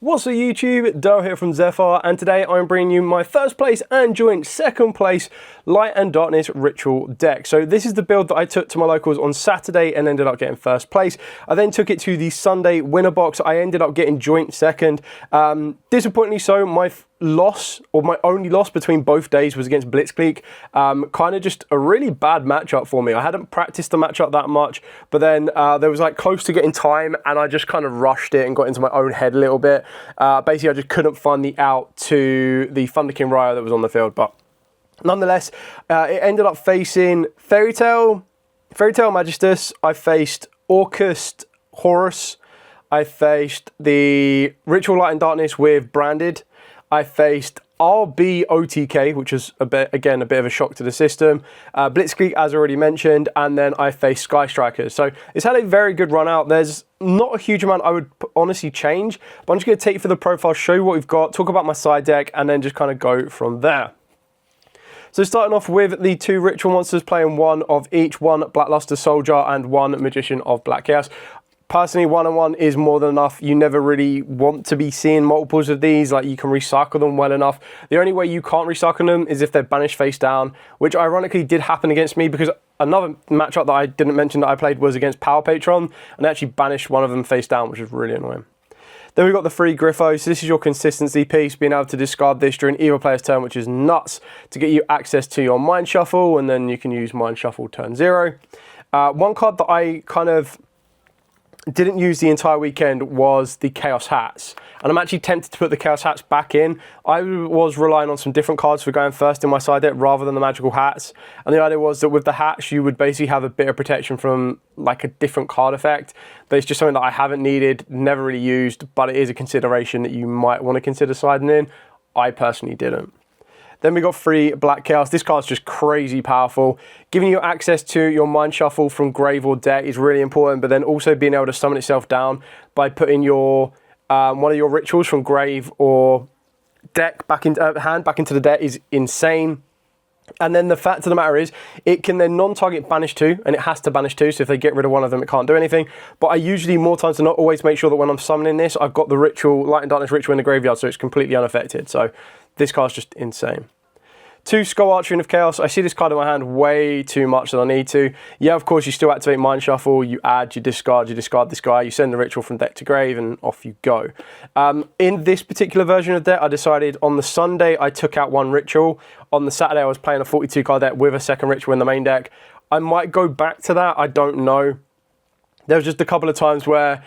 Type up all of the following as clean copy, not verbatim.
What's up YouTube, Dale here from Zephyr, and today I'm bringing you my first place and joint second place Light and Darkness Ritual deck. So this is the build that I took to my locals on Saturday and ended up getting first place. I then took it to the Sunday winner box. I ended up getting joint second. Disappointingly so, my only loss between both days was against Blitzkrieg. Kind of just a really bad matchup for me. I hadn't practiced the matchup that much, but then there was like close to getting time and I just kind of rushed it and got into my own head a little bit. Basically I just couldn't find the out to the Thunder King Ryo that was on the field, but nonetheless, it ended up facing Fairy Tail Magistus. I faced Orcust Horus. I faced the Ritual Light and Darkness with Branded. I faced RBOTK, which was a bit of a shock to the system. Blitzkrieg, as already mentioned, and then I faced Sky Strikers. So it's had a very good run out. There's not a huge amount I would honestly change, but I'm just going to take you through the profile, show you what we've got, talk about my side deck, and then just kind of go from there. So starting off with the two Ritual monsters, playing one of each, one Blackluster Soldier and one Magician of Black Chaos. Personally, 1-on-1 is more than enough. You never really want to be seeing multiples of these, like you can recycle them well enough. The only way you can't recycle them is if they're banished face down, which ironically did happen against me because another matchup that I didn't mention that I played was against Power Patron, and I actually banished one of them face down, which was really annoying. Then we've got the free Griffo. So this is your consistency piece, being able to discard this during either player's turn, which is nuts, to get you access to your Mind Shuffle, and then you can use Mind Shuffle turn 0. One card that I kind of didn't use the entire weekend was the Chaos Hats, and I'm actually tempted to put the Chaos Hats back in. I was relying on some different cards for going first in my side deck rather than the magical hats, and the idea was that with the hats you would basically have a bit of protection from like a different card effect, but it's just something that I haven't needed, never really used, but it is a consideration that you might want to consider siding in. I personally didn't. Then we got free Black Chaos. This card's just crazy powerful. Giving you access to your Mind Shuffle from grave or deck is really important, but then also being able to summon itself down by putting your one of your rituals from grave or deck back into hand back into the deck is insane. And then the fact of the matter is, it can then non-target banish 2, and it has to banish 2, so if they get rid of one of them, it can't do anything. But I usually, more times than not, always make sure that when I'm summoning this, I've got the Ritual, Light and Darkness Ritual in the graveyard, so it's completely unaffected. So this card's just insane. 2 Skull Archery of Chaos. I see this card in my hand way too much than I need to. Yeah, of course, you still activate Mind Shuffle, you add, you discard this guy, you send the Ritual from deck to grave, and off you go. In this particular version of deck, I decided on the Sunday I took out one Ritual. On the Saturday, I was playing a 42 card deck with a second Ritual in the main deck. I might go back to that, I don't know. There was just a couple of times where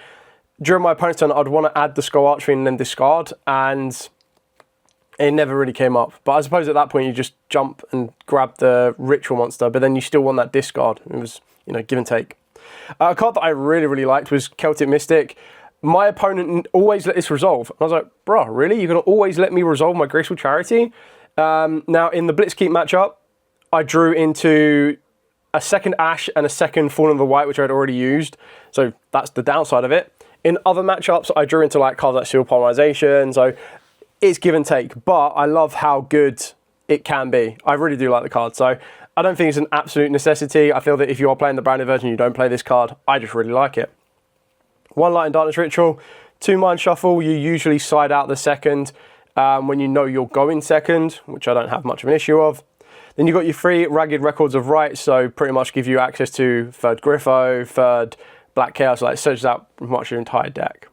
during my opponent's turn, I'd want to add the Skull Archery and then discard, and it never really came up. But I suppose at that point you just jump and grab the Ritual monster, but then you still want that discard. It was, you know, give and take. A card that I really liked was Celtic Mystic. My opponent always let this resolve. And I was like, bro, really? You're going to always let me resolve my Graceful Charity? Now, in the Blitzkrieg matchup, I drew into a second Ash and a second Fallen of the White, which I'd already used. So that's the downside of it. In other matchups, I drew into like cards like Seal Polymerization. So it's give and take, but I love how good it can be. I really do like the card, so I don't think it's an absolute necessity. I feel that if you are playing the branded version, you don't play this card. I just really like it. 1 Light and Darkness Ritual, 2 Mind Shuffle. You usually side out the second when you know you're going second, which I don't have much of an issue of. Then you've got your 3 Ragged Records of Right, so pretty much give you access to 3rd Griffo, 3rd Black Chaos, like searches out pretty much your entire deck.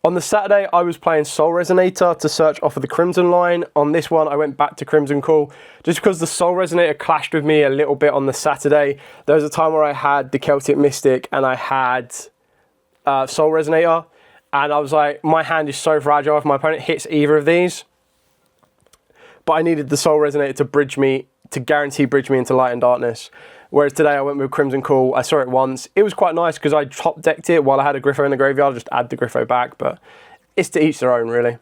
On the Saturday, I was playing Soul Resonator to search off of the Crimson line. On this one, I went back to Crimson Call, just because the Soul Resonator clashed with me a little bit on the Saturday. There was a time where I had the Celtic Mystic and I had Soul Resonator, and I was like, my hand is so fragile if my opponent hits either of these. But I needed the Soul Resonator to bridge me, to guarantee bridge me into Light and Darkness. Whereas today I went with Crimson Call. I saw it once. It was quite nice because I top decked it while I had a Griffo in the graveyard. I'll just add the Griffo back, but it's to each their own, really.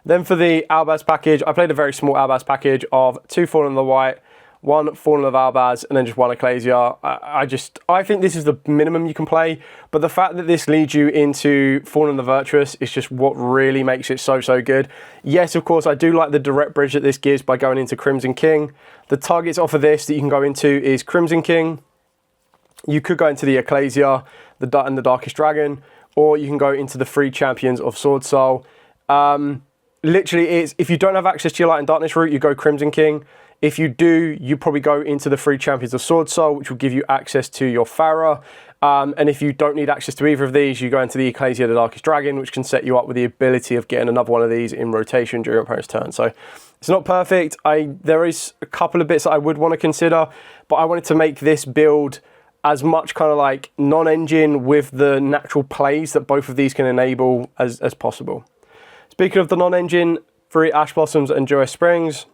Then for the Albaz package, I played a very small Albaz package of 2 Fallen of the White, 1 Fallen of Albaz, and then just 1 Ecclesia. I think this is the minimum you can play, but the fact that this leads you into Fallen of the Virtuous is just what really makes it so good. Yes, of course, I do like the direct bridge that this gives by going into Crimson King. The targets off of this that you can go into is Crimson King. You could go into the Ecclesia and the Darkest Dragon, or you can go into the 3 Champions of Sword Soul. Literally, if you don't have access to your Light and Darkness route, you go Crimson King. If you do, you probably go into the 3 Champions of Sword Soul, which will give you access to your Farah. And if you don't need access to either of these, you go into the Ecclesia of the Darkest Dragon, which can set you up with the ability of getting another one of these in rotation during your opponent's turn. So it's not perfect. There is a couple of bits that I would want to consider, but I wanted to make this build as much kind of like non-engine with the natural plays that both of these can enable as possible. Speaking of the non-engine, 3 Ash Blossoms and Joyous Springs,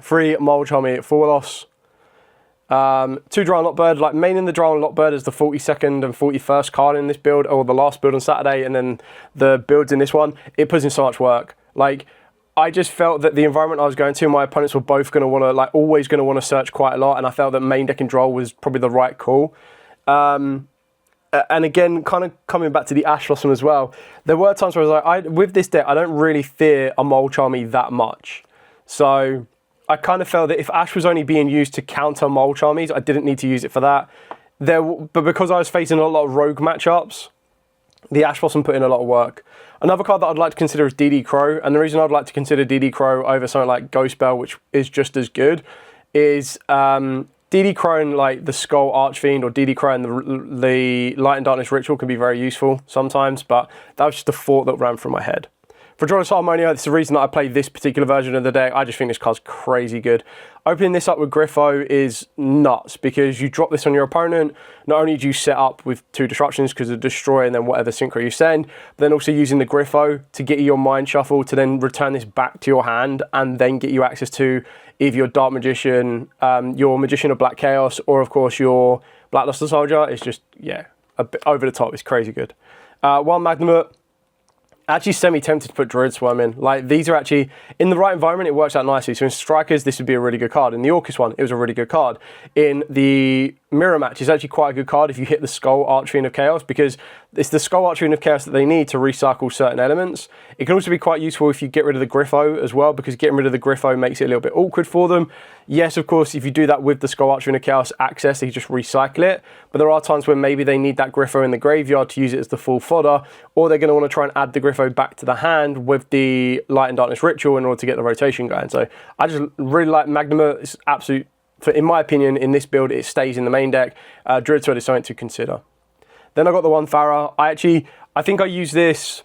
3 Mold Charmy Forlos, 2 Drow and Lockbird, like maining the Drow and Lockbird as the 42nd and 41st card in this build, or the last build on Saturday, and then the builds in this one, it puts in so much work. Like, I just felt that the environment I was going to, my opponents were both going to want to, like, always going to want to search quite a lot, and I felt that main decking Droll was probably the right call. And again, kind of coming back to the Ash Blossom as well, there were times where I was like, with this deck, I don't really fear a Mold Charmy that much. So I kind of felt that if Ash was only being used to counter Mold Charmies, I didn't need to use it for that. But because I was facing a lot of rogue matchups, the Ash Blossom put in a lot of work. Another card that I'd like to consider is DD Crow, and the reason I'd like to consider DD Crow over something like Ghost Bell, which is just as good, is DD Crow and like the Skull Archfiend, or DD Crow and the Light and Darkness Ritual can be very useful sometimes, but that was just a thought that ran through my head. For Drolus Harmonia, it's the reason that I play this particular version of the deck. I just think this card's crazy good. Opening this up with Griffo is nuts, because you drop this on your opponent. Not only do you set up with 2 disruptions because of Destroy and then whatever synchro you send, but then also using the Griffo to get you your Mind Shuffle to then return this back to your hand and then get you access to either your Dark Magician, your Magician of Black Chaos, or of course your Blackluster Soldier. It's just, yeah, a bit over the top. It's crazy good. While Magnamut, actually semi-tempted to put Druid Swarm in. Like, these are actually, in the right environment, it works out nicely. So in Strikers, this would be a really good card. In the Orcus one, it was a really good card. In the Mirror Match, it's actually quite a good card if you hit the Skull Archfiend of Chaos, because it's the Skull Archfiend of Chaos that they need to recycle certain elements. It can also be quite useful if you get rid of the Griffo as well, because getting rid of the Griffo makes it a little bit awkward for them. Yes, of course, if you do that with the Skull Archfiend of Chaos access, they just recycle it. But there are times where maybe they need that Griffo in the graveyard to use it as the full fodder, or they're going to want to try and add the Griffo back to the hand with the Light and Darkness Ritual in order to get the rotation going. So I just really like Magnamut. It's absolute, in my opinion, in this build, it stays in the main deck. Druid Sword is something to consider. Then I got the one Farah. I think I used this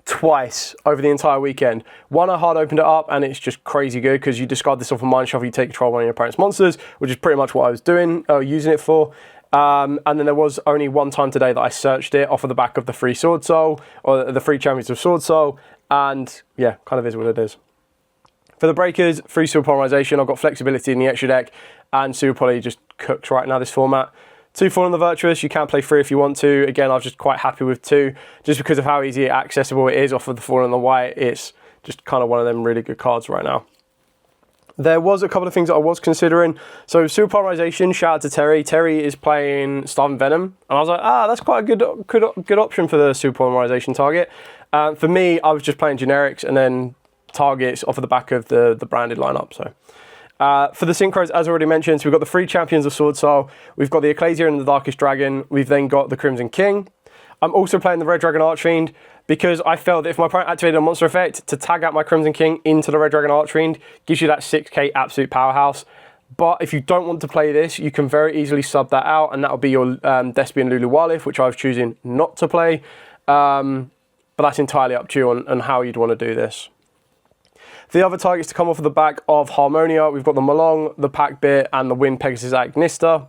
twice over the entire weekend. One, I hard opened it up and it's just crazy good because you discard this off a Mind Shuffle, you take control of one of your opponent's monsters, which is pretty much what I was doing, using it for. And then there was only one time today that I searched it off of the back of the 3 Sword Soul, or the 3 Champions of Sword Soul, and yeah, kind of is what it is. For the breakers, 3 Super Polymerization, I've got flexibility in the extra deck, and Super Poly just cooks right now this format. 2 Fallen the Virtuous, you can play 3 if you want to. Again, I was just quite happy with 2, just because of how easy accessible it is off of the Fallen and the White. It's just kind of one of them really good cards right now. There was a couple of things that I was considering. So Super Polymerization, shout out to Terry. Terry is playing Starving Venom, and I was like, that's quite a good option for the Super Polymerization target. For me, I was just playing generics and then targets off of the back of the branded lineup. So for the synchros, as already mentioned, so we've got the 3 Champions of Sword Soul, we've got the Ecclesia and the Darkest Dragon, we've then got the Crimson King. I'm also playing the Red Dragon Archfiend because I felt that if my opponent activated a monster effect, to tag out my Crimson King into the Red Dragon Archfiend gives you that 6k absolute powerhouse. But if you don't want to play this, you can very easily sub that out, and that'll be your Despian Lulu Walif, which I was choosing not to play. But that's entirely up to you on how you'd want to do this. The other targets to come off of the back of Harmonia, we've got the Malong, the Packbit, and the Wind Pegasus Agnista.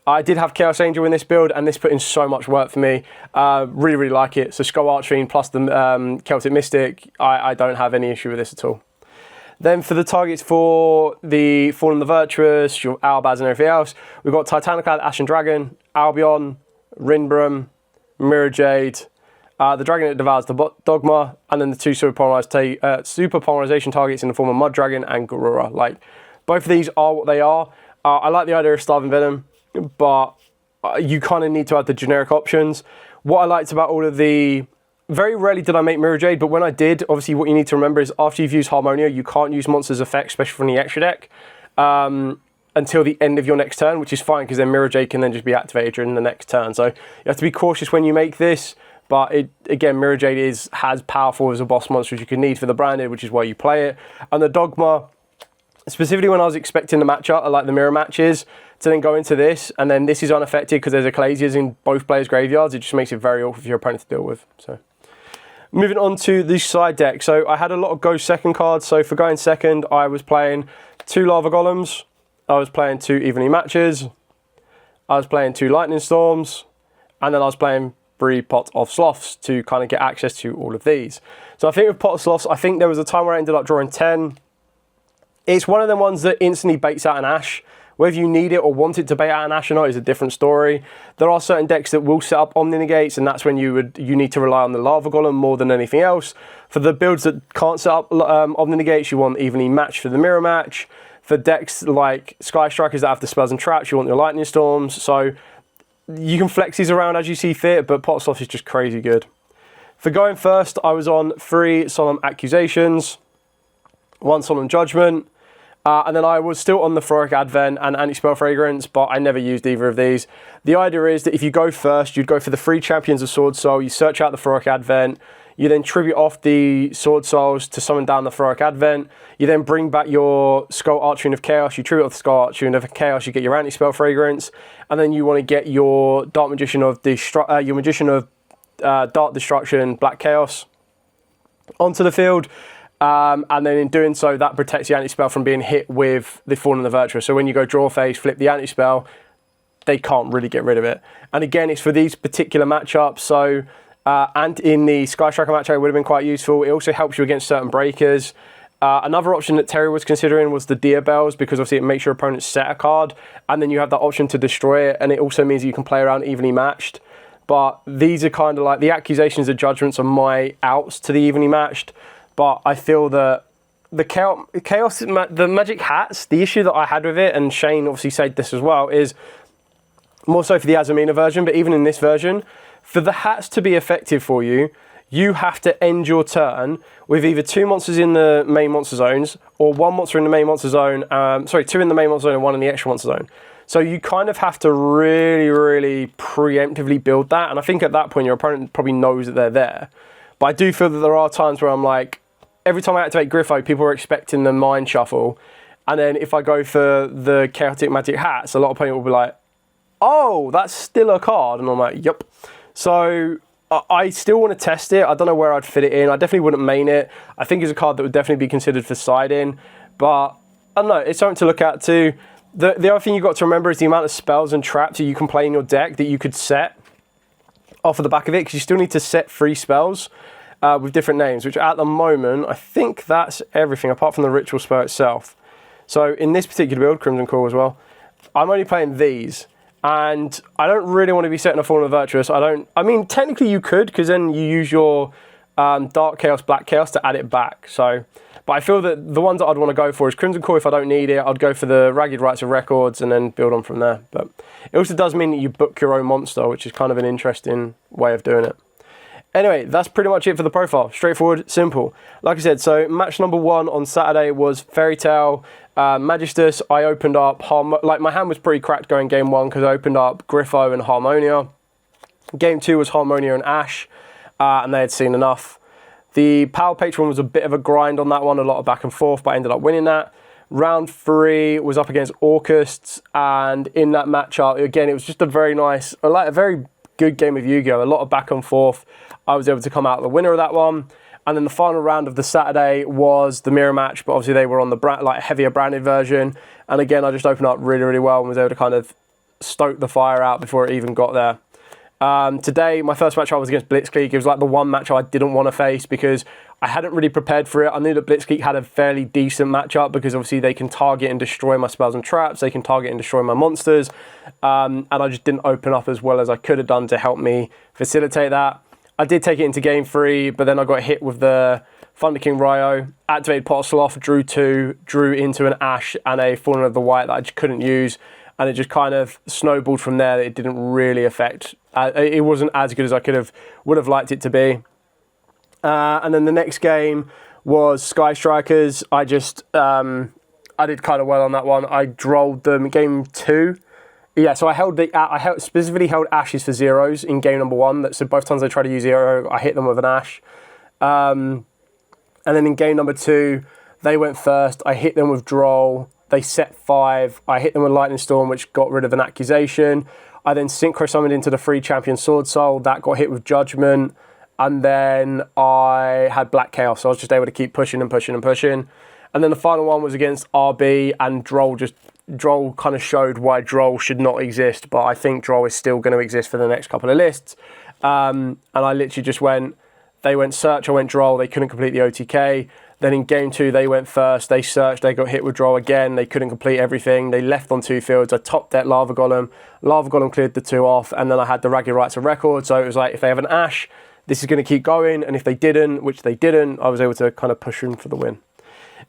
I did have Chaos Angel in this build, and this put in so much work for me. Really, really like it. So Skull Archfiend plus the Celtic Mystic, I don't have any issue with this at all. Then for the targets for the Fallen the Virtuous, your Albaz and everything else, we've got Titaniclad, Ashen Dragon, Albion, Rinbram, Mirror Jade, the Dragon that devours the Dogma, and then the 2 Super Polymerization targets in the form of Mud Dragon and Garura. Like, both of these are what they are. I like the idea of Starving Venom, but you kind of need to add the generic options. What I liked about all of the... Very rarely did I make Mirror Jade, but when I did, obviously what you need to remember is after you've used Harmonia, you can't use Monster's Effect, especially from the extra deck, until the end of your next turn, which is fine because then Mirror Jade can then just be activated during the next turn. So you have to be cautious when you make this, But again, Mirror Jade is as powerful as a boss monster as you could need for the branded, which is why you play it. And the Dogma, specifically when I was expecting the matchup, like the mirror matches, to then go into this, and then this is unaffected because there's Ecclesias in both players' graveyards. It just makes it very awkward for your opponent to deal with. So, moving on to the side deck. So I had a lot of go second cards. So for going second, I was playing 2 Lava Golems. I was playing 2 Evenly Matches. I was playing 2 Lightning Storms. And then I was playing 3 Pot of Sloths to kind of get access to all of these. So I think with Pot of Sloths, I think there was a time where I ended up drawing 10. It's one of them ones that instantly baits out an Ash. Whether you need it or want it to bait out an Ash or not is a different story. There are certain decks that will set up Omni Negates, and that's when you need to rely on the Lava Golem more than anything else. For the builds that can't set up Omni Negates, you want Evenly Matched for the mirror match. For decks like Sky Strikers that have the spells and traps, you want your Lightning Storms. So you can flex these around as you see fit, but Pot of Sloth is just crazy good. For going first, I was on 3 Solemn Accusations, 1 Solemn Judgment, and then I was still on the Froric Advent and Anti-Spell Fragrance, but I never used either of these. The idea is that if you go first, you'd go for the 3 Champions of Sword Soul, you search out the Froric Advent, you then tribute off the Sword Souls to summon down the Froric Advent, you then bring back your Skull Archune of Chaos, you tribute off the Skull Archune of Chaos, you get your Anti-Spell Fragrance, and then you want to get your Dark Magician of Dark Destruction, Black Chaos onto the field. And then in doing so, that protects the anti-spell from being hit with the Fallen and the Virtuous. So when you go draw phase, flip the anti-spell, they can't really get rid of it. And again, it's for these particular matchups. So, and in the Sky Striker matchup, it would have been quite useful. It also helps you against certain breakers. Another option that Terry was considering was the Deer Bells, because obviously it makes your opponent set a card, and then you have that option to destroy it, and it also means you can play around evenly matched. But these are kind of like, the Accusations of Judgments are my outs to the evenly matched. But I feel that the chaos, the Magic Hats, the issue that I had with it, and Shane obviously said this as well, is more so for the Azamina version, but even in this version, for the hats to be effective for you, you have to end your turn with either 2 monsters in the main monster zones, or 1 monster in the main monster zone, 2 in the main monster zone and 1 in the extra monster zone. So you kind of have to really, really preemptively build that, and I think at that point your opponent probably knows that they're there. But I do feel that there are times where I'm like, every time I activate Griffo, people are expecting the Mind Shuffle. And then if I go for the Chaotic Magic Hats, a lot of people will be like, oh, that's still a card. And I'm like, yep. So I still want to test it. I don't know where I'd fit it in. I definitely wouldn't main it. I think it's a card that would definitely be considered for siding. But I don't know, it's something to look at too. The other thing you've got to remember is the amount of spells and traps that you can play in your deck that you could set off of the back of it, because you still need to set 3 spells. With different names, which at the moment, I think that's everything apart from the ritual spell itself. So in this particular build, Crimson Core as well, I'm only playing these, and I don't really want to be setting a Fallen of Virtuous. I mean, technically you could, because then you use your Dark Chaos, Black Chaos to add it back. So, but I feel that the ones that I'd want to go for is Crimson Core if I don't need it. I'd go for the Ragged Rights of Records and then build on from there. But it also does mean that you book your own monster, which is kind of an interesting way of doing it. Anyway, that's pretty much it for the profile. Straightforward, simple. Like I said, so match number 1 on Saturday was Fairy Tail, Magistus. I opened up, like my hand was pretty cracked going game 1 because I opened up Griffo and Harmonia. Game 2 was Harmonia and Ash, and they had seen enough. The Power Patron was a bit of a grind on that one, a lot of back and forth, but I ended up winning that. Round 3 was up against Orcusts, and in that matchup, again, it was just a very nice, like a very good game of Yu-Gi-Oh! A lot of back and forth. I was able to come out the winner of that one. And then the final round of the Saturday was the mirror match, but obviously they were on the heavier branded version. And again, I just opened up really, really well and was able to kind of stoke the fire out before it even got there. Today, my first match I was against Blitzkrieg. It was like the one match I didn't want to face because I hadn't really prepared for it. I knew that Blitzkrieg had a fairly decent matchup because obviously they can target and destroy my spells and traps. They can target and destroy my monsters. And I just didn't open up as well as I could have done to help me facilitate that. I did take it into game 3, but then I got hit with the Thunder King Ryo, activated Pot of Sloth, drew 2, drew into an Ash and a Fallen of the White that I just couldn't use. And it just kind of snowballed from there. It didn't really affect. It wasn't as good as I would have liked it to be. And then the next game was Sky Strikers. I did kind of well on that one. I drolled them. Game 2 Yeah, so I specifically held ashes for zeros in game number 1. So both times I tried to use zero, I hit them with an ash. And then in game number 2, they went first. I hit them with droll. They set 5. I hit them with lightning storm, which got rid of an accusation. I then synchro summoned into the free champion sword soul. That got hit with judgment. And then I had black chaos. So I was just able to keep pushing and pushing and pushing. And then the final one was against RB, and Droll kind of showed why Droll should not exist, but I think Droll is still going to exist for the next couple of lists. And I literally just they went search, I went Droll, they couldn't complete the OTK. Then in game 2, they went first, they searched, they got hit with Droll again, they couldn't complete everything, they left on 2 fields, I top decked Lava Golem cleared the 2 off, and then I had the Ragged Rights of Record, so it was like, if they have an Ash, this is going to keep going, and if they didn't, which they didn't, I was able to kind of push them for the win.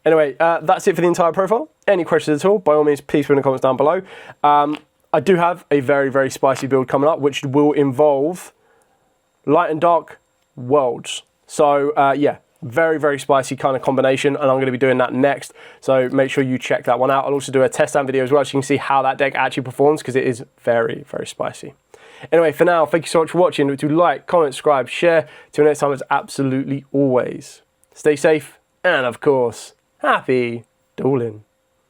Anyway, that's it for the entire profile. Any questions at all, by all means, please put in the comments down below. I do have a very, very spicy build coming up, which will involve light and dark worlds. So, yeah, very, very spicy kind of combination, and I'm going to be doing that next. So make sure you check that one out. I'll also do a test stand video as well, so you can see how that deck actually performs, because it is very, very spicy. Anyway, for now, thank you so much for watching. Do like, comment, subscribe, share. Till next time, as absolutely always, stay safe, and of course, happy dueling.